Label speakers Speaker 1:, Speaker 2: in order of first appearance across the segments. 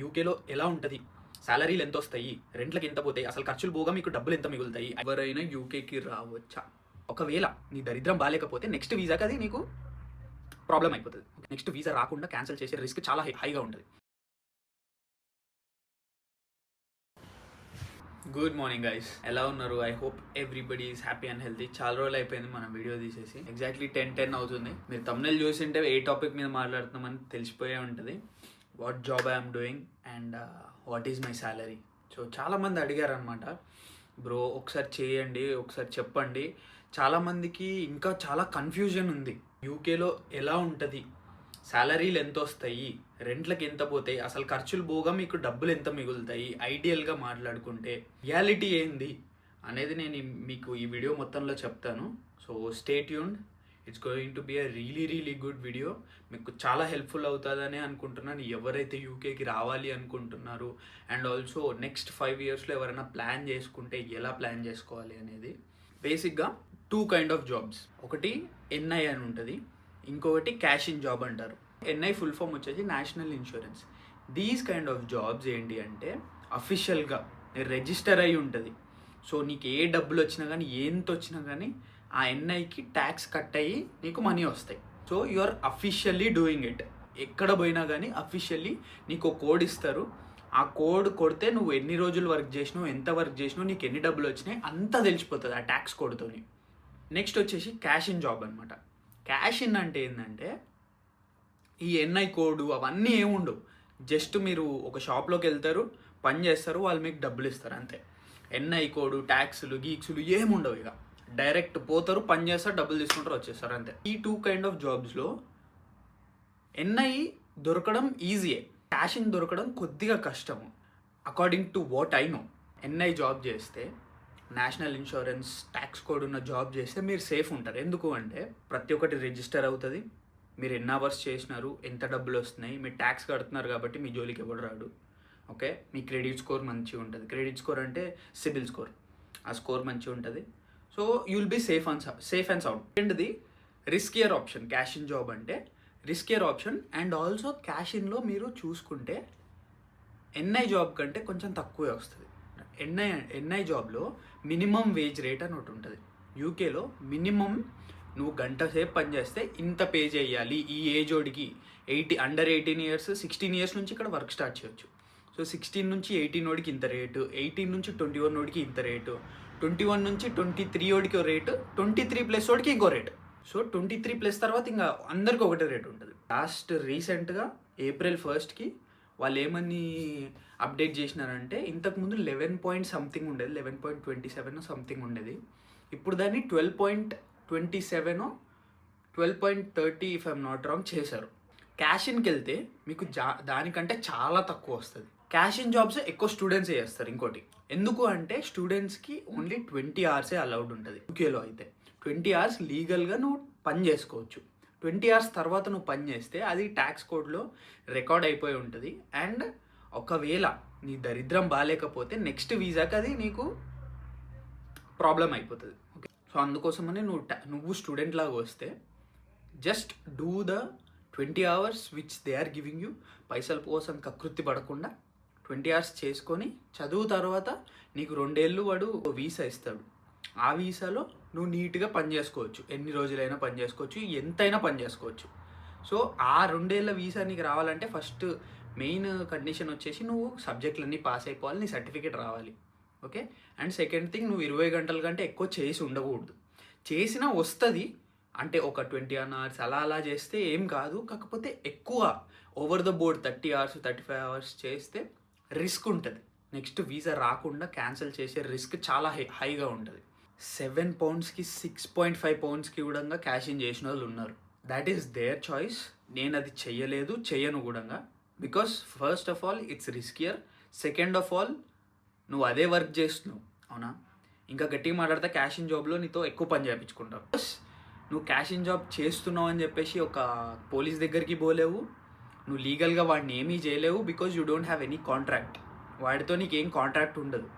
Speaker 1: యూకేలో ఎలా ఉంటుంది, సాలరీలు ఎంత వస్తాయి, రెంట్లకి ఎంత పోతాయి, అసలు ఖర్చులు పోగా మీకు డబ్బులు ఎంత మిగులుతాయి, ఎవరైనా యూకేకి రావచ్చా? ఒకవేళ నీ దరిద్రం బాగాలేకపోతే నెక్స్ట్ వీసాకి అది నీకు ప్రాబ్లం అయిపోతుంది. నెక్స్ట్ వీసా రాకుండా క్యాన్సిల్ చేసే రిస్క్ చాలా హైగా ఉంటుంది. గుడ్ మార్నింగ్ గైస్, ఎలా ఉన్నారు? I hope everybody is happy and healthy. చాలా రోజులు అయిపోయింది మనం వీడియో తీసేసి. ఎగ్జాక్ట్లీ 10 అవుతుంది. మీరు తమ్నెల్ చూసింటే ఏ టాపిక్ మీద మాట్లాడుతున్నామని తెలిసిపోయే ఉంటుంది. What job I'm doing and what is my salary. So చాలామంది అడిగారు అనమాట, బ్రో ఒకసారి చేయండి, ఒకసారి చెప్పండి. చాలామందికి ఇంకా చాలా కన్ఫ్యూజన్ ఉంది. యూకేలో ఎలా ఉంటుంది, సాలరీలు ఎంత వస్తాయి, రెంట్లకి ఎంత పోతాయి, అసలు ఖర్చులు పోగా మీకు డబ్బులు ఎంత మిగులుతాయి, ఐడియల్గా మాట్లాడుకుంటే రియాలిటీ ఏంది అనేది నేను మీకు ఈ వీడియో మొత్తంలో చెప్తాను. So stay tuned, it's going to be a really good video. మీకు చాలా హెల్ప్ఫుల్ అవుతుందని అనుకుంటున్నాను ఎవరైతే యూకేకి రావాలి అనుకుంటున్నారు. అండ్ ఆల్సో నెక్స్ట్ 5 yearsలో ఎవరైనా ప్లాన్ చేసుకుంటే ఎలా ప్లాన్ చేసుకోవాలి అనేది. బేసిక్గా 2 kind of జాబ్స్. ఒకటి ఎన్ఐ అని ఉంటుంది, ఇంకొకటి క్యాష్ ఇన్ జాబ్ అంటారు. ఎన్ఐ ఫుల్ ఫామ్ వచ్చేసి national insurance. These kind of jobs ఏంటి అంటే అఫీషియల్గా రిజిస్టర్ అయి ఉంటుంది. సో నీకు ఏ డబ్బులు వచ్చినా కానీ ఎంత వచ్చినా కానీ ఆ ఎన్ఐకి ట్యాక్స్ కట్ అయ్యి నీకు మనీ వస్తాయి. So you are officially doing it. ఎక్కడ పోయినా కానీ అఫీషియల్లీ నీకు ఒక కోడ్ ఇస్తారు. ఆ కోడ్ కొడితే నువ్వు ఎన్ని రోజులు వర్క్ చేసినావు, ఎంత వర్క్ చేసినావు, నీకు ఎన్ని డబ్బులు వచ్చినాయి అంతా తెలిసిపోతుంది ఆ ట్యాక్స్ కోడ్తోని. నెక్స్ట్ వచ్చేసి క్యాష్ ఇన్ జాబ్ అనమాట. క్యాష్ ఇన్ అంటే ఏంటంటే ఈ ఎన్ఐ కోడ్ అవన్నీ ఏముండవు. జస్ట్ మీరు ఒక షాప్లోకి వెళ్తారు, పని చేస్తారు, వాళ్ళు మీకు డబ్బులు ఇస్తారు అంతే. ఎన్ఐ కోడ్, ట్యాక్సులు, గీక్సులు ఏముండవు. ఇక డైరెక్ట్ పోతారు, పని చేస్తారు, డబ్బులు తీసుకుంటారు, వచ్చేస్తారు అంతే. ఈ 2 kind of జాబ్స్లో ఎన్ఐ దొరకడం ఈజీయే, క్యాష్ ఇన్ దొరకడం కొద్దిగా కష్టము. According to what I know, NI job చేస్తే, నేషనల్ ఇన్సూరెన్స్ ట్యాక్స్ కోడ్ ఉన్న జాబ్ చేస్తే మీరు సేఫ్ ఉంటారు. ఎందుకు అంటే ప్రతి ఒక్కటి రిజిస్టర్ అవుతుంది, మీరు ఎన్ని అవర్స్ చేసినారు, ఎంత డబ్బులు వస్తున్నాయి, మీరు ట్యాక్స్ కడుతున్నారు కాబట్టి మీ జోలికి ఎవడు రాడు. ఓకే, మీ క్రెడిట్ స్కోర్ మంచిగా ఉంటుంది. క్రెడిట్ స్కోర్ అంటే సిబిల్ స్కోర్, ఆ స్కోర్ మంచిగా ఉంటుంది. So you will be safe and sound. రెండుది riskier option. Cash in job అంటే riskier option. And also cash ఇన్లో మీరు చూసుకుంటే ఎన్ఐ జాబ్ కంటే కొంచెం తక్కువే వస్తుంది. ఎన్ఐ జాబ్లో మినిమం వేజ్ రేట్ అని ఒకటి ఉంటుంది. యూకేలో మినిమం నువ్వు గంట సేపు పని చేస్తే ఇంత పే చేయాలి. ఈ ఏజ్ ఓడికి అండర్ 18 years, 16 years నుంచి ఇక్కడ వర్క్ స్టార్ట్ చేయొచ్చు. సో 16 నుంచి 18 ఓడికి ఇంత రేటు, 18 నుంచి 21 ఓడికి ఇంత రేటు, 21 నుంచి 23 ఓడికి ఒక రేటు, 23+ ఓడికి ఇంకో రేటు. సో 23+ తర్వాత ఇంకా అందరికీ ఒకటే రేటు ఉంటుంది. లాస్ట్ రీసెంట్గా April 1st వాళ్ళు ఏమని అప్డేట్ చేసినారంటే, ఇంతకుముందు 11 సంథింగ్ ఉండేది, 11.27 సంథింగ్ ఉండేది. ఇప్పుడు దాన్ని 12.27 12.30 ఇఫ్ ఐఎమ్ నాట్ రాంగ్ చేశారు. క్యాష్ ఇన్కి వెళ్తే మీకు దానికంటే చాలా తక్కువ వస్తుంది. క్యాష్ ఇన్ జాబ్స్ ఎక్కువ స్టూడెంట్సే చేస్తారు. ఇంకోటి ఎందుకు అంటే స్టూడెంట్స్కి ఓన్లీ 20 hours అలౌడ్ ఉంటుంది. యూకేలో అయితే 20 hours లీగల్గా నువ్వు పని చేసుకోవచ్చు. 20 hours తర్వాత నువ్వు పని చేస్తే అది ట్యాక్స్ కోడ్లో రికార్డ్ అయిపోయి ఉంటుంది. అండ్ ఒకవేళ నీ దరిద్రం బాగాలేకపోతే నెక్స్ట్ వీసాకి అది నీకు ప్రాబ్లం అయిపోతుంది. ఓకే, సో అందుకోసమని నువ్వు స్టూడెంట్ లాగా వస్తే just do the 20 hours which they are giving you. పైసల కోసం కకృతి పడకుండా 20 hours చేసుకొని చదువు తర్వాత నీకు 2 ఏళ్ళు వాడు వీసా ఇస్తాడు. ఆ వీసాలో నువ్వు నీట్గా పని చేసుకోవచ్చు, ఎన్ని రోజులైనా పని చేసుకోవచ్చు, ఎంతైనా పని చేసుకోవచ్చు. సో ఆ 2 ఏళ్ళ వీసా నీకు రావాలంటే ఫస్ట్ మెయిన్ కండిషన్ వచ్చేసి నువ్వు సబ్జెక్టులన్నీ పాస్ అయిపోవాలి, నీ సర్టిఫికేట్ రావాలి. ఓకే, అండ్ సెకండ్ థింగ్, నువ్వు 20 గంటల కంటే ఎక్కువ చేసి ఉండకూడదు. చేసినా వస్తుంది అంటే ఒక 21 hours అలా చేస్తే ఏం కాదు. కాకపోతే ఎక్కువ over the board 30 hours 35 hours చేస్తే రిస్క్ ఉంటుంది. నెక్స్ట్ వీసా రాకుండా క్యాన్సిల్ చేసే రిస్క్ చాలా హైగా ఉంటుంది. 7 poundsకి 6.5 poundsకి కూడా క్యాష్ ఇన్ చేసిన వాళ్ళు ఉన్నారు. That is their choice. నేను అది చెయ్యను కూడా. Because first of all it's riskier, second of all నువ్వు అదే వర్క్ చేస్తున్నావు. అవునా, ఇంకా గట్టిగా మాట్లాడితే క్యాష్ ఇన్ జాబ్లో నీతో ఎక్కువ పని చేయించుకుంటావు. ప్లస్ నువ్వు క్యాష్ ఇన్ జాబ్ చేస్తున్నావు అని చెప్పేసి ఒక పోలీస్ దగ్గరికి పోలేవు, నువ్వు లీగల్గా వాడిని ఏమీ చేయలేవు. Because you don't have any contract. వాడితో నీకు ఏం కాంట్రాక్ట్ ఉండదు.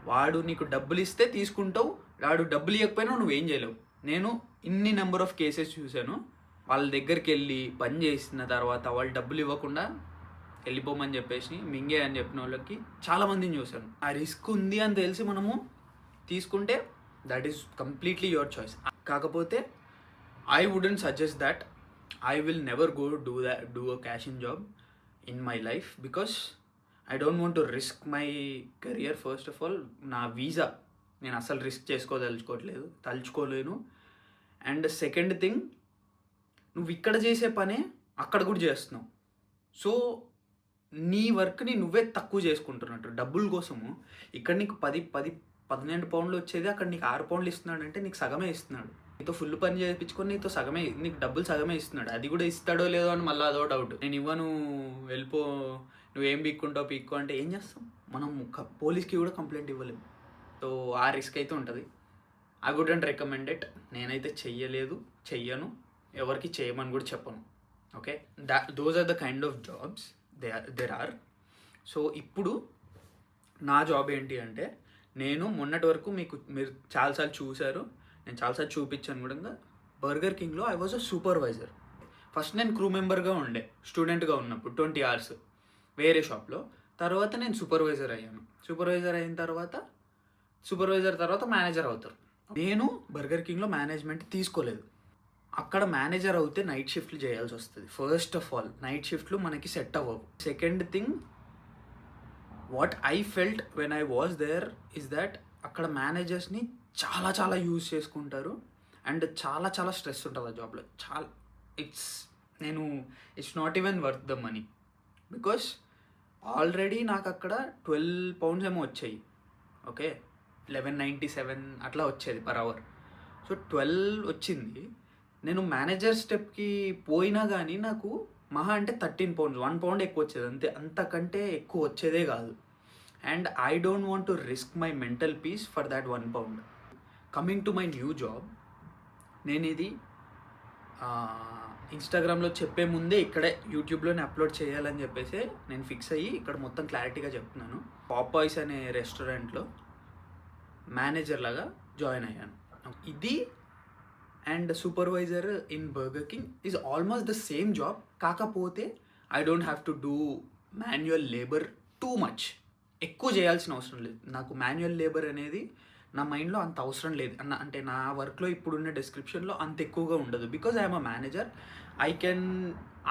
Speaker 1: వాడు నీకు డబ్బులు ఇస్తే తీసుకుంటావు, వాడు డబ్బులు ఇవ్వకపోయినా నువ్వేం చేయలేవు. నేను ఇన్ని నెంబర్ ఆఫ్ కేసెస్ చూశాను. వాళ్ళ దగ్గరికి వెళ్ళి పని చేసిన తర్వాత వాళ్ళు డబ్బులు ఇవ్వకుండా వెళ్ళిపోమని చెప్పేసి మింగే అని చెప్పిన వాళ్ళకి చాలామందిని చూశాను. ఆ రిస్క్ ఉంది అని తెలిసి మనము తీసుకుంటే that is completely your choice. కాకపోతే I wouldn't suggest that. I will never do a cash in job in my life because I don't want to risk my career. First of all నా visa నేను అసలు risk తలుచుకోలేను. And second thing, నువ్వు ఇక్కడ చేసే పనే అక్కడ కూడా చేస్తున్నావు. సో నీ వర్క్ని నువ్వే తక్కువ చేసుకుంటున్నట్టు డబ్బుల కోసము. ఇక్కడ నీకు 12 పౌండ్లు వచ్చేది అక్కడ నీకు 6 పౌండ్లు ఇస్తున్నాడంటే నీకు సగమే ఇస్తున్నాడు. నీతో ఫుల్ పని చేయించుకొని నీకు డబ్బులు సగమే ఇస్తున్నాడు. అది కూడా ఇస్తాడో లేదో అని మళ్ళీ అదో డౌట్. నేను ఇవ్వను, వెళ్ళిపో, నువ్వేం పీక్కో అంటే ఏం చేస్తాం మనం? పోలీస్కి కూడా కంప్లైంట్ ఇవ్వలేము. సో ఆ రిస్క్ అయితే ఉంటుంది. I wouldn't recommend it. నేనైతే చెయ్యను, ఎవరికి చేయమని కూడా చెప్పను. Okay, those are the kind of jobs there are. So ఇప్పుడు నా జాబ్ ఏంటి అంటే, నేను మొన్నటి వరకు మీరు చాలాసార్లు చూశారు, నేను చాలాసార్లు చూపించాను కూడా. బర్గర్ కింగ్లో I was a supervisor. First నేను క్రూ మెంబర్గా ఉండే స్టూడెంట్గా ఉన్నప్పుడు 20 hours వేరే షాప్లో. తర్వాత నేను సూపర్వైజర్ అయ్యాను. సూపర్వైజర్ తర్వాత మేనేజర్ అవుతారు. నేను బర్గర్ కింగ్లో మేనేజ్మెంట్ తీసుకోలేదు. అక్కడ మేనేజర్ అవుతే నైట్ షిఫ్ట్లు చేయాల్సి వస్తుంది. ఫస్ట్ ఆఫ్ ఆల్ నైట్ షిఫ్ట్లు మనకి సెట్ అవ్వవు. Second thing, what I felt when I was there is that అక్కడ మేనేజర్స్ని చాలా యూజ్ చేసుకుంటారు. అండ్ చాలా స్ట్రెస్ ఉంటుంది ఆ జాబ్లో. It's not even worth the money. Because already నాకు అక్కడ 12 pounds ఏమో వచ్చాయి. ఓకే, 11.97 అట్లా వచ్చేది per hour. సో 12 వచ్చింది. నేను మేనేజర్ స్టెప్కి పోయినా కానీ నాకు మహా అంటే 13 pounds, 1 pound ఎక్కువ వచ్చేది అంతకంటే ఎక్కువ వచ్చేదే కాదు. And I don't want to risk my mental peace for that 1 pound. Coming to my new job, నేను ఇది ఇన్స్టాగ్రామ్లో చెప్పే ముందే ఇక్కడే యూట్యూబ్లోనే అప్లోడ్ చేయాలని చెప్పేసి నేను ఫిక్స్ అయ్యి ఇక్కడ మొత్తం క్లారిటీగా చెప్తున్నాను. పాపాయ్స్ అనే రెస్టారెంట్లో మేనేజర్ లాగా జాయిన్ అయ్యాను. ఇది and supervisor in burger king is almost the same job. కాకపోతే I don't have to do manual labour too much. ఎక్కువ చేయాల్సిన అవసరం లేదు. నాకు మాన్యువల్ లేబర్ అనేది నా మైండ్లో అంత అవసరం లేదు అంటే నా వర్క్లో ఇప్పుడున్న డిస్క్రిప్షన్లో అంత ఎక్కువగా ఉండదు. Because I'm a manager, I can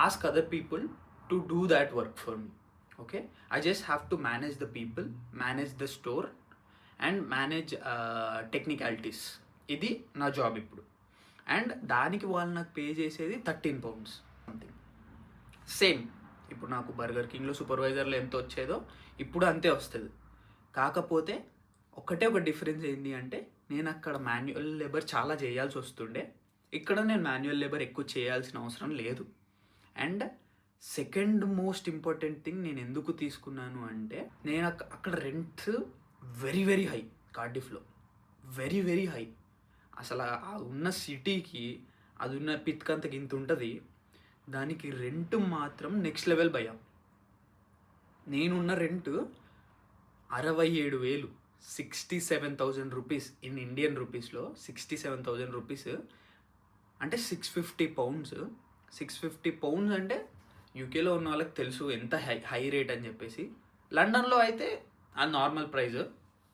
Speaker 1: ask other people to do that work for me. Okay, I just have to manage the people, manage the store and manage technicalities. ఇది నా జాబ్ ఇప్పుడు. అండ్ దానికి వాళ్ళు నాకు pay చేసేది 13 pounds something. Same ఇప్పుడు నాకు burger కింగ్లో సూపర్వైజర్లో ఎంత వచ్చేదో ఇప్పుడు అంతే వస్తుంది. కాకపోతే ఒక డిఫరెన్స్ ఏంటి అంటే, నేను అక్కడ మాన్యువల్ లేబర్ చాలా చేయాల్సి వస్తుండే, ఇక్కడ నేను మాన్యువల్ లేబర్ ఎక్కువ చేయాల్సిన అవసరం లేదు. And second most important thing, నేను ఎందుకు తీసుకున్నాను అంటే, నేను అక్కడ రెంట్స్ వెరీ హై. కార్డిఫ్లో వెరీ హై. అసలు ఆ ఉన్న సిటీకి అది ఉన్న పిత్కంతకి ఇంత ఉంటుంది, దానికి రెంట్ మాత్రం నెక్స్ట్ లెవెల్ భయ్యా. నేనున్న రెంట్ 67,000, 67,000 రూపీస్ ఇన్ ఇండియన్ రూపీస్లో. 67,000 రూపీస్ అంటే 650 pounds. 650 pounds అంటే యూకేలో ఉన్న వాళ్ళకి తెలుసు ఎంత హై రేట్ అని చెప్పేసి. లండన్లో అయితే అది నార్మల్ ప్రైస్,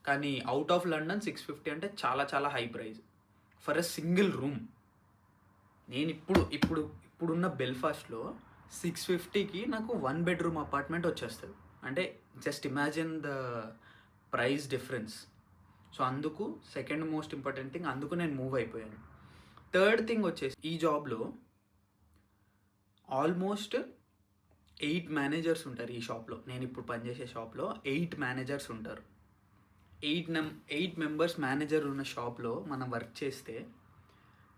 Speaker 1: కానీ అవుట్ ఆఫ్ లండన్ 650 అంటే చాలా high price for a single room. నేను ఇప్పుడున్న బెల్ఫాస్ట్లో 650కి నాకు 1 bedroom అపార్ట్మెంట్ వచ్చేస్తుంది. అంటే just imagine the price difference. So అందుకు సెకండ్ మోస్ట్ ఇంపార్టెంట్ థింగ్, అందుకు నేను మూవ్ అయిపోయాను. థర్డ్ థింగ్ వచ్చేసి, ఈ జాబ్లో ఆల్మోస్ట్ 8 managers ఉంటారు ఈ షాప్లో. నేను ఇప్పుడు పనిచేసే షాప్లో 8 managers ఉంటారు. 8 members మేనేజర్ ఉన్న షాప్లో మనం వర్క్ చేస్తే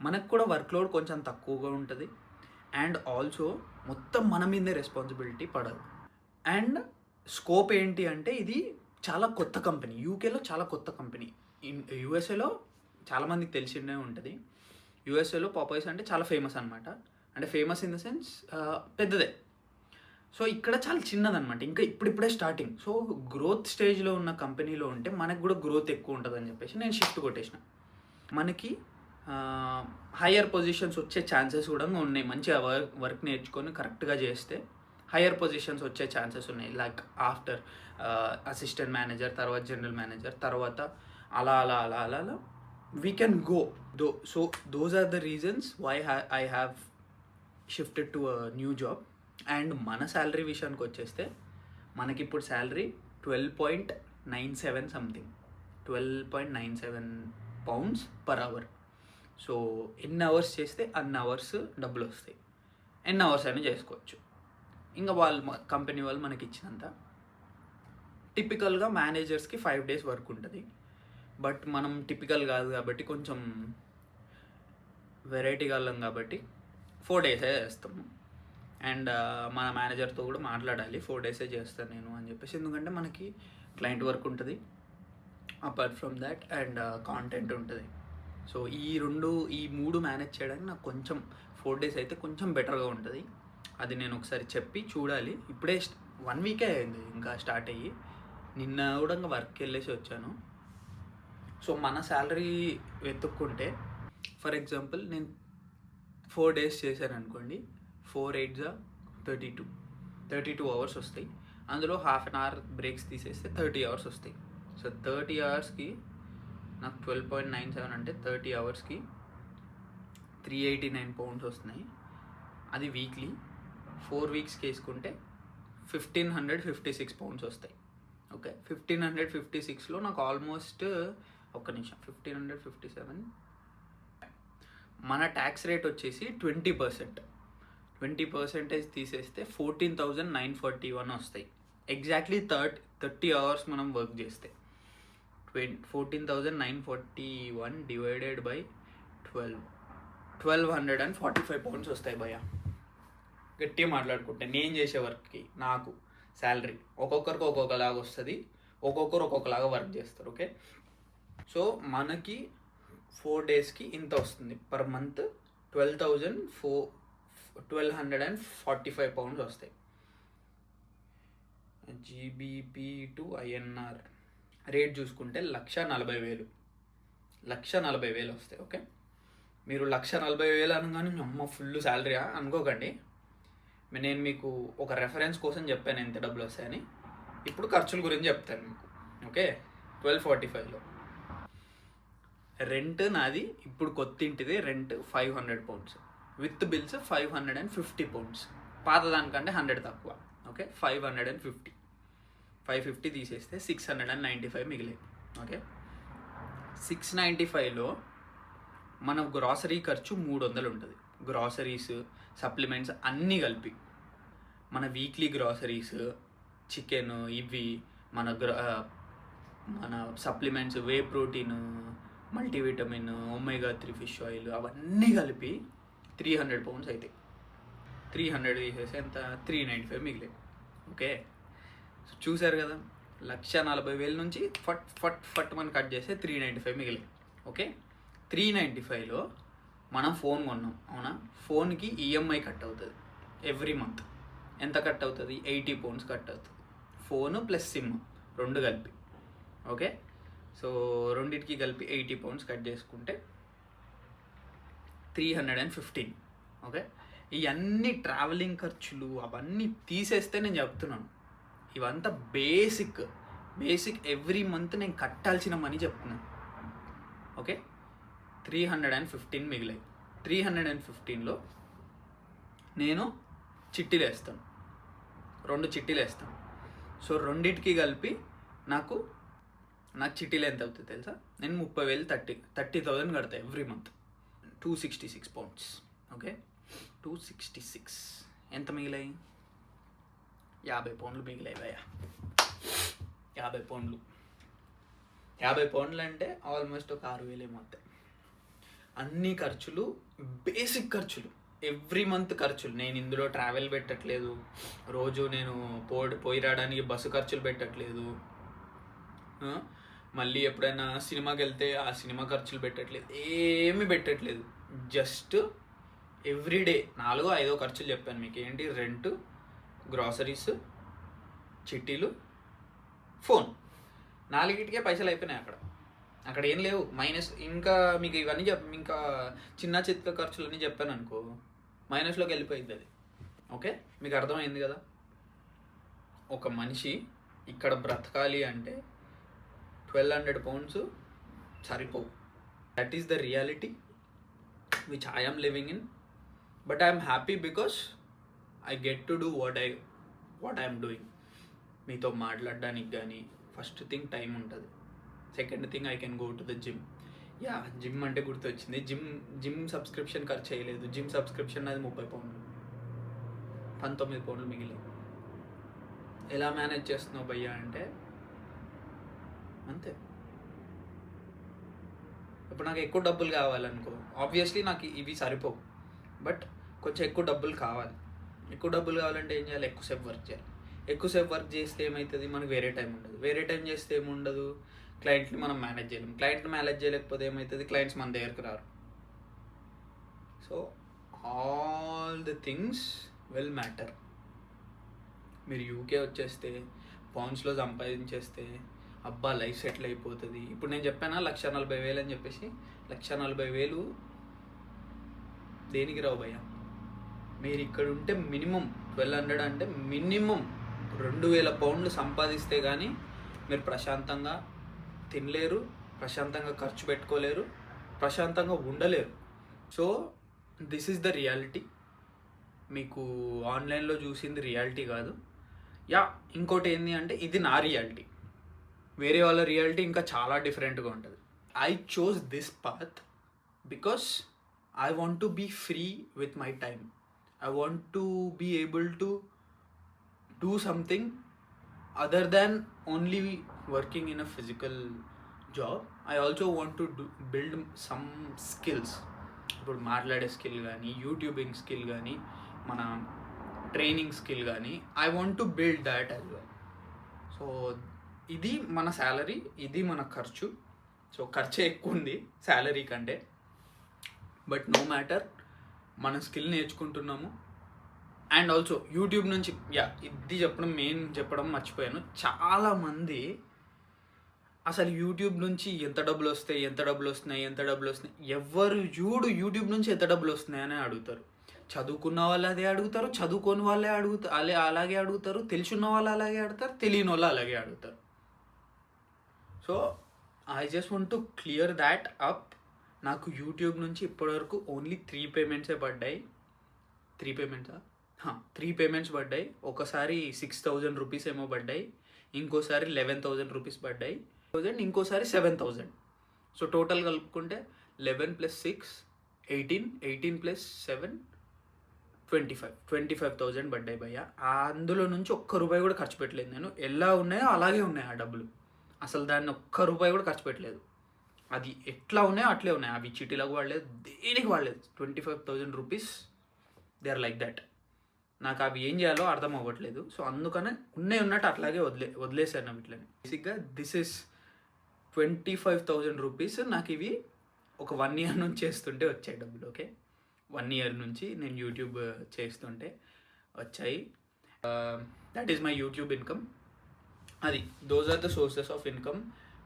Speaker 1: మనకు కూడా వర్క్లోడ్ కొంచెం తక్కువగా ఉంటుంది. అండ్ ఆల్సో మొత్తం మన మీదే రెస్పాన్సిబిలిటీ పడదు. అండ్ స్కోప్ ఏంటి అంటే, ఇది చాలా కొత్త కంపెనీ, యూకేలో చాలా కొత్త కంపెనీ. యూఎస్ఏలో చాలామందికి తెలిసిందే ఉంటుంది. యూఎస్ఏలో పాపాయ్స్ అంటే చాలా ఫేమస్ అనమాట. అంటే ఫేమస్ ఇన్ ద సెన్స్ పెద్దదే. సో ఇక్కడ చాలా చిన్నదనమాట, ఇంకా ఇప్పుడిప్పుడే స్టార్టింగ్. సో గ్రోత్ స్టేజ్లో ఉన్న కంపెనీలో ఉంటే మనకు కూడా గ్రోత్ ఎక్కువ ఉంటుంది అని చెప్పేసి నేను షిఫ్ట్ కొట్టేసిన. మనకి హయ్యర్ పొజిషన్స్ వచ్చే ఛాన్సెస్ కూడా ఉన్నాయి. మంచిగా వర్క్ నేర్చుకొని కరెక్ట్గా చేస్తే హయ్యర్ పొజిషన్స్ వచ్చే ఛాన్సెస్ ఉన్నాయి. లైక్ ఆఫ్టర్ అసిస్టెంట్ మేనేజర్, తర్వాత జనరల్ మేనేజర్, తర్వాత అలా అలా అలా అలా అలా we can go. So those are the reasons why I have shifted to a new job. And మన శాలరీ విషయానికి వచ్చేస్తే మనకి ఇప్పుడు salary 12.97 something, 12.97 pounds per hour. So ఎన్ని అవర్స్ చేస్తే అన్ని అవర్స్ డబ్బులు వస్తాయి, ఎన్ని అవర్స్ అయినా చేసుకోవచ్చు. ఇంకా వాళ్ళు కంపెనీ వాళ్ళు మనకి ఇచ్చినంత. టిపికల్గా మేనేజర్స్కి 5 days వర్క్ ఉంటుంది, బట్ మనం టిపికల్ కాదు కాబట్టి కొంచెం వెరైటీ వాళ్ళం కాబట్టి 4 days చేస్తాము. అండ్ మన మేనేజర్తో కూడా మాట్లాడాలి 4 days చేస్తాను నేను అని చెప్పేసి, ఎందుకంటే మనకి క్లయింట్ వర్క్ ఉంటుంది apart from that, and content ఉంటుంది. సో ఈ మూడు మేనేజ్ చేయడానికి నాకు కొంచెం 4 days అయితే కొంచెం బెటర్గా ఉంటుంది. అది నేను ఒకసారి చెప్పి చూడాలి. ఇప్పుడే 1 week అయింది ఇంకా స్టార్ట్ అయ్యి, నిన్న కూడా ఇంకా వర్క్కి వెళ్ళేసి వచ్చాను. సో మన శాలరీ వెతుక్కుంటే ఫర్ ఎగ్జాంపుల్ నేను 4 days చేశాను అనుకోండి, 4 8 32 hours వస్తాయి. అందులో ½ an hour బ్రేక్స్ తీసేస్తే 30 hours వస్తాయి. సో 30 hours నాకు 12.97 అంటే 30 hours 389 pounds వస్తున్నాయి. అది వీక్లీ. 4 weeks వేసుకుంటే 1556 pounds వస్తాయి. ఓకే, 1556లో నాకు ఆల్మోస్ట్ 1557, మన ట్యాక్స్ రేట్ వచ్చేసి 20% తీసేస్తే 14,941 వస్తాయి. ఎగ్జాక్ట్లీ 30 hours మనం వర్క్ చేస్తే 14,941 డివైడెడ్ బై 1245 pounds వస్తాయి భయ్యా. గట్టిగా మాట్లాడుకుంటే నేను చేసే వర్క్కి నాకు శాలరీ ఒక్కొక్కరికి ఒక్కొక్కలాగా వస్తుంది, ఒక్కొక్కరు ఒక్కొక్కలాగా వర్క్ చేస్తారు. ఓకే, సో మనకి 4 daysకి ఇంత వస్తుంది పర్ మంత్. 1245 pounds వస్తాయి. జీబీపీ టు ఐఎన్ఆర్ రేట్ చూసుకుంటే 1,40,000 వస్తాయి. ఓకే, మీరు 1,40,000 అనగానే అమ్మ ఫుల్ శాలరీ అనుకోకండి. నేను మీకు ఒక రెఫరెన్స్ కోసం చెప్పాను ఎంత డబ్బులు వస్తాయని. ఇప్పుడు ఖర్చుల గురించి చెప్తాను మీకు. ఓకే, 1245లో రెంట్ నాది ఇప్పుడు కొత్త ఇంటిది rent 500 pounds, with bills 550 pounds. పాత దానికంటే 100 తక్కువ. ఓకే, 550 తీసేస్తే 695 మిగిలాయి. ఓకే, 695లో మన గ్రాసరీ ఖర్చు 300 ఉంటుంది. గ్రాసరీస్, సప్లిమెంట్స్ అన్నీ కలిపి మన వీక్లీ గ్రాసరీస్, చికెన్, ఇవి మన supplements, whey protein, multivitamin, omega 3 fish oil అవన్నీ కలిపి 300 pounds అవుతాయి. 300 తీసేసి ఎంత 395 మిగిలాయి. ఓకే, సో చూసారు కదా, 1,40,000 నుంచి ఫట్ మనం కట్ చేస్తే 395 మిగిలాయి. ఓకే, 395లో మనం ఫోన్ కొన్నాం, అవునా? ఫోన్కి ఈఎంఐ కట్ అవుతుంది ఎవ్రీ మంత్. ఎంత కట్ అవుతుంది? 80 pounds కట్ అవుతుంది. ఫోను ప్లస్ సిమ్ రెండు కలిపి. ఓకే, సో రెండింటికి కలిపి 80 pounds కట్ చేసుకుంటే 315. ఓకే, ఇవన్నీ ట్రావెలింగ్ ఖర్చులు అవన్నీ తీసేస్తే నేను చెప్తున్నాను, ఇవంతా బేసిక్ ఎవ్రీ మంత్ నేను కట్టాల్సిన మనీ చెప్తున్నాను. ఓకే, 315 మిగిలాయి. 315లో నేను చిట్టీలు వేస్తాను, 2 చిట్టీలు వేస్తాను. సో రెండింటికి కలిపి నాకు చిట్టీలు ఎంత అవుతుంది తెలుసా? నేను 30,000 కడతాను ఎవ్రీ మంత్. 266 pounds. ఓకే, 266 ఎంత మిగిలాయి? 50 pounds మిగిలాయి భయ్యా. 50 pounds. 50 pounds అంటే ఆల్మోస్ట్ ఒక 6,000 ఏమవుతాయి. అన్ని ఖర్చులు, బేసిక్ ఖర్చులు, ఎవ్రీ మంత్ ఖర్చులు. నేను ఇందులో ట్రావెల్ పెట్టట్లేదు, రోజు నేను పోయి రావడానికి బస్సు ఖర్చులు పెట్టట్లేదు, మళ్ళీ ఎప్పుడైనా సినిమాకి వెళ్తే ఆ సినిమా ఖర్చులు పెట్టట్లేదు, ఏమీ పెట్టట్లేదు. జస్ట్ ఎవ్రీడే 4-5 ఖర్చులు చెప్పాను మీకు. ఏంటి? రెంట్, గ్రాసరీస్, చిట్టీలు, ఫోన్. 4కే పైసలు అయిపోయినాయి. అక్కడ ఏం లేవు మైనస్. ఇంకా మీకు ఇవన్నీ ఇంకా చిన్న చిత్క ఖర్చులు అన్నీ చెప్పాను అనుకో, మైనస్లోకి వెళ్ళిపోయింది అది. ఓకే, మీకు అర్థమైంది కదా? ఒక మనిషి ఇక్కడ బ్రతకాలి అంటే 1200 pounds సరిపోవు. That is the reality which I am living in. But I'm happy because I get to do what I'm doing. మీతో మాట్లాడడానికి కానీ ఫస్ట్ థింగ్ టైం ఉంటుంది. Second thing I can go to the gym. Gym అంటే గుర్తొచ్చింది. Gym subscription ఖర్చు చేయలేదు. Gym subscription అది 30 pounds, 19 pounds మిగిలి. ఎలా మేనేజ్ చేస్తున్నావు భయ్యా అంటే అంతే. ఇప్పుడు నాకు ఎక్కువ డబ్బులు కావాలనుకో, ఆబ్వియస్లీ నాకు ఇవి సరిపోవు, బట్ కొంచెం ఎక్కువ డబ్బులు కావాలి. ఎక్కువ డబ్బులు కావాలంటే ఏం చేయాలి? ఎక్కువసేపు వర్క్ చేయాలి. ఎక్కువసేపు వర్క్ చేస్తే ఏమవుతుంది? మనకు వేరే టైం ఉండదు. వేరే టైం చేస్తే ఏముండదు? క్లయింట్ని మనం మేనేజ్ చేయలేము. క్లయింట్ని మేనేజ్ చేయలేకపోతే ఏమవుతుంది? క్లయింట్స్ మన దగ్గరికి రారు. So all the things will matter. మీరు యూకే వచ్చేస్తే పౌండ్స్లో సంపాదించేస్తే అబ్బా లైఫ్ సెటిల్ అయిపోతుంది. ఇప్పుడు నేను చెప్పానా 1,40,000 అని చెప్పేసి, 1,40,000 దేనికి రావు భయ్యా. మీరు ఇక్కడ ఉంటే మినిమం 1,200 అంటే మినిమం 2,000 pounds సంపాదిస్తే కానీ మీరు ప్రశాంతంగా తినలేరు, ప్రశాంతంగా ఖర్చు పెట్టుకోలేరు, ప్రశాంతంగా ఉండలేరు. So this is the reality. మీకు ఆన్లైన్లో చూసింది రియాలిటీ కాదు. ఇంకోటి ఏంటి అంటే ఇది నా రియాలిటీ. వేరే వాళ్ళ రియాలిటీ ఇంకా చాలా డిఫరెంట్గా ఉంటుంది. I chose this path because I want to be free with my time. I want to be able to do something other than only working in a physical job. I also want to build some skills. ఇప్పుడు మాట్లాడే skill కానీ, YouTubing skill కానీ, మన training skill కానీ, I want to build that as well. So ఇది మన salary, ఇది మన ఖర్చు. సో ఖర్చే ఎక్కువ ఉంది శాలరీ కంటే, బట్ నో మ్యాటర్, మన స్కిల్ నేర్చుకుంటున్నాము. అండ్ ఆల్సో యూట్యూబ్ నుంచి ఇది చెప్పడం మర్చిపోయాను. చాలామంది అసలు యూట్యూబ్ నుంచి ఎంత డబ్బులు వస్తున్నాయి ఎవరు యూట్యూబ్ నుంచి ఎంత డబ్బులు వస్తున్నాయని అడుగుతారు. చదువుకున్న వాళ్ళు అదే అడుగుతారు, చదువుకోని వాళ్ళే అలాగే అడుగుతారు, తెలిసిన వాళ్ళు అలాగే అడుగుతారు, తెలియని వాళ్ళు అలాగే అడుగుతారు. So I just want to clear that up. నాకు యూట్యూబ్ నుంచి ఇప్పటివరకు ఓన్లీ 3 payments పడ్డాయి. 3 payments పడ్డాయి. ఒకసారి 6,000 rupees ఏమో పడ్డాయి, ఇంకోసారి 11,000 rupees పడ్డాయి, ఇంకోసారి 7,000. సో టోటల్ కలుపుకుంటే 11 + 6 18, 18 + 7 25,000 పడ్డాయి భయ్య. అందులో నుంచి ఒక్క రూపాయి కూడా ఖర్చు పెట్టలేదు నేను. ఎలా ఉన్నాయో అలాగే ఉన్నాయి ఆ డబ్బులు. అసలు దాన్ని ఒక్క రూపాయి కూడా ఖర్చు పెట్టలేదు. అది ఎట్లా ఉన్నాయో అట్లే ఉన్నాయి. అవి చీటీలకు వాడలేదు, దేనికి వాడలేదు. 25,000 rupees they are like that. నాకు అవి ఏం చేయాలో అర్థం అవ్వట్లేదు. సో అందుకనే ఉన్నట్టు అట్లాగే వదిలేసాను అవి ఇట్లని. బేసిక్గా దిస్ ఇస్ 25,000 rupees. నాకు ఇవి ఒక 1 year నుంచి చేస్తుంటే వచ్చాయి డబ్బులు. ఓకే, 1 year నుంచి నేను యూట్యూబ్ చేస్తుంటే వచ్చాయి. That is my YouTube income. అది those are the sources of income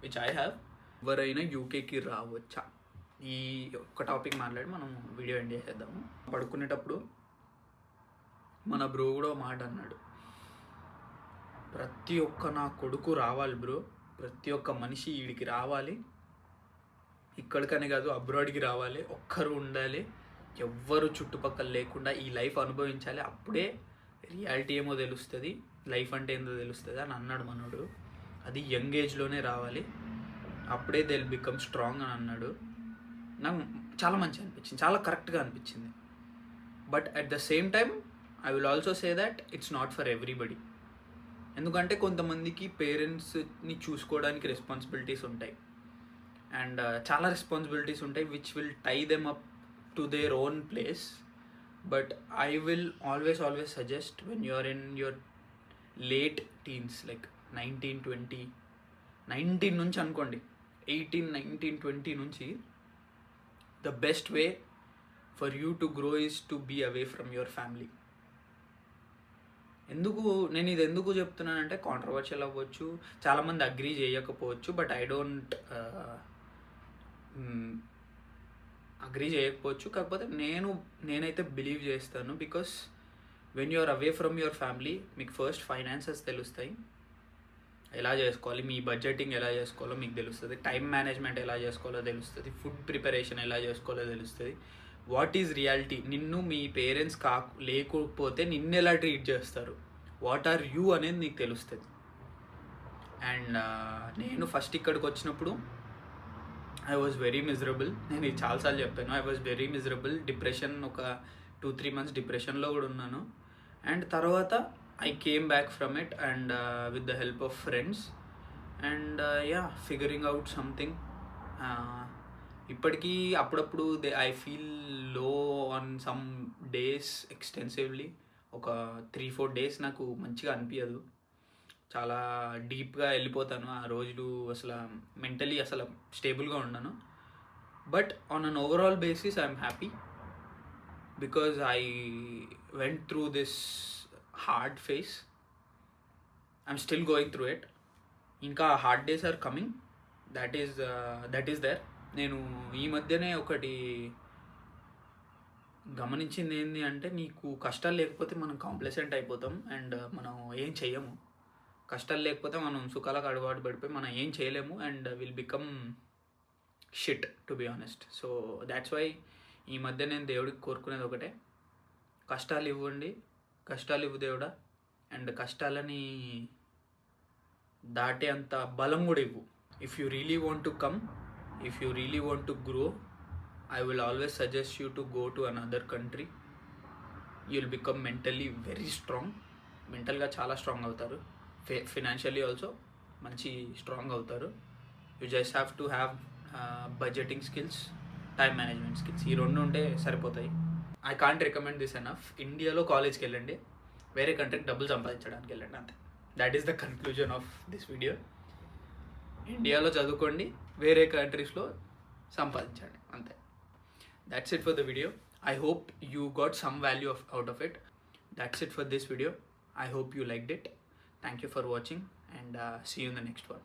Speaker 1: which I have. ఎవరైనా యూకేకి రావచ్చా? ఈ ఒక్క టాపిక్ మాట్లాడి మనం వీడియో ఎండ్ చేసేద్దాము. పడుకునేటప్పుడు మన బ్రో కూడా మాట అన్నాడు, ప్రతి ఒక్క నా కొడుకు రావాలి బ్రో, ప్రతి ఒక్క మనిషి వీడికి రావాలి, ఇక్కడికనే కాదు అబ్రాడ్కి రావాలి, ఒక్కరు ఉండాలి, ఎవ్వరు చుట్టుపక్కల లేకుండా ఈ లైఫ్ అనుభవించాలి, అప్పుడే రియాలిటీ ఏమో తెలుస్తుంది, లైఫ్ అంటే ఏందో తెలుస్తుంది అని అన్నాడు మనోడు. అది యంగ్ ఏజ్లోనే రావాలి, అప్పుడే దే విల్ బికమ్ స్ట్రాంగ్ అని అన్నాడు. నాకు చాలా మంచిగా అనిపించింది, చాలా కరెక్ట్గా అనిపించింది. But at the same time I will also say that it's not for everybody. ఎందుకంటే కొంతమందికి పేరెంట్స్ని చూసుకోవడానికి రెస్పాన్సిబిలిటీస్ ఉంటాయి, అండ్ చాలా రెస్పాన్సిబిలిటీస్ ఉంటాయి which will tie them up to their own place. But I will always suggest when you are in your late teens, like 19, 20, 19 నుంచి అనుకోండి, 18, 19, 20 నుంచి, the best way for you to grow is to be away from your family. నేను ఇది ఎందుకు చెప్తున్నానంటే controversial అవ్వచ్చు, చాలామంది agree చేయకపోవచ్చు, బట్ ఐ డోంట్ అగ్రీ చేయకపోవచ్చు. కాకపోతే నేనైతే బిలీవ్ చేస్తాను. Because when you're away from your family మీకు ఫస్ట్ ఫైనాన్సెస్ తెలుస్తాయి, ఎలా చేసుకోవాలి, మీ బడ్జెటింగ్ ఎలా చేసుకోవాలో మీకు తెలుస్తుంది, టైం మేనేజ్మెంట్ ఎలా చేసుకోవాలో తెలుస్తుంది, ఫుడ్ ప్రిపరేషన్ ఎలా చేసుకోవాలో తెలుస్తుంది, వాట్ ఈజ్ రియాలిటీ, నిన్ను మీ పేరెంట్స్ లేకపోతే నిన్ను ఎలా ట్రీట్ చేస్తారు, వాట్ ఆర్ యూ అనేది నీకు తెలుస్తుంది. అండ్ నేను ఫస్ట్ ఇక్కడికి వచ్చినప్పుడు ఐ వాజ్ వెరీ మిజరబుల్. నేను ఇది చాలాసార్లు చెప్పాను, I was very miserable. Depression ఒక 2-3 months డిప్రెషన్లో కూడా ఉన్నాను. అండ్ తర్వాత I came back from it and with the help of friends and figuring out something. ఇప్పటికీ అప్పుడప్పుడు ఐ ఫీల్ లో ఆన్ సమ్ డేస్ ఎక్స్టెన్సివ్లీ. ఒక 3-4 days నాకు మంచిగా అనిపించదు, చాలా డీప్గా వెళ్ళిపోతాను ఆ రోజులు, అసలు మెంటలీ అసలు స్టేబుల్గా ఉన్నాను. But on an overall basis I'm happy because I went through this hard phase. I'm still going through it. ఇంకా hard days are coming, that is there. నేను ఈ మధ్యనే ఒకటి గమనించింది ఏంటి అంటే, నీకు కష్టాలు లేకపోతే మనం కాంప్లసెంట్ అయిపోతాం అండ్ మనం ఏం చెయ్యము. కష్టాలు లేకపోతే మనం సుఖాలకు అలవాటు పడిపోయి మనం ఏం చేయలేము and will become shit to be honest. So that's why ఈ మధ్య నేను దేవుడికి కోరుకునేది ఒకటే, కష్టాలు ఇవ్వండి, కష్టాలు ఇవ్వు దేవుడా, అండ్ కష్టాలని దాటే అంత బలం కూడా ఇవ్వు. If you really want to come, if you really want to grow, I will always suggest you to go to another country. You will become mentally very strong. మెంటల్గా చాలా స్ట్రాంగ్ అవుతారు, ఫినాన్షియల్లీ ఆల్సో మంచి strong అవుతారు. You just have to have budgeting skills, time management skills, ఈ రెండు ఉంటే సరిపోతాయి. I can't recommend this enough. ఇండియాలో కాలేజ్కి వెళ్ళండి, వేరే కంట్రీకి డబ్బులు సంపాదించడానికి వెళ్ళండి, అంతే. That is the conclusion of this video. ఇండియాలో చదువుకోండి, వేరే కంట్రీస్లో సంపాదించండి, అంతే. That's it for the video. I hope you got some value out of it. That's it for this video. I hope you liked it. Thank you for watching and see you in the next one.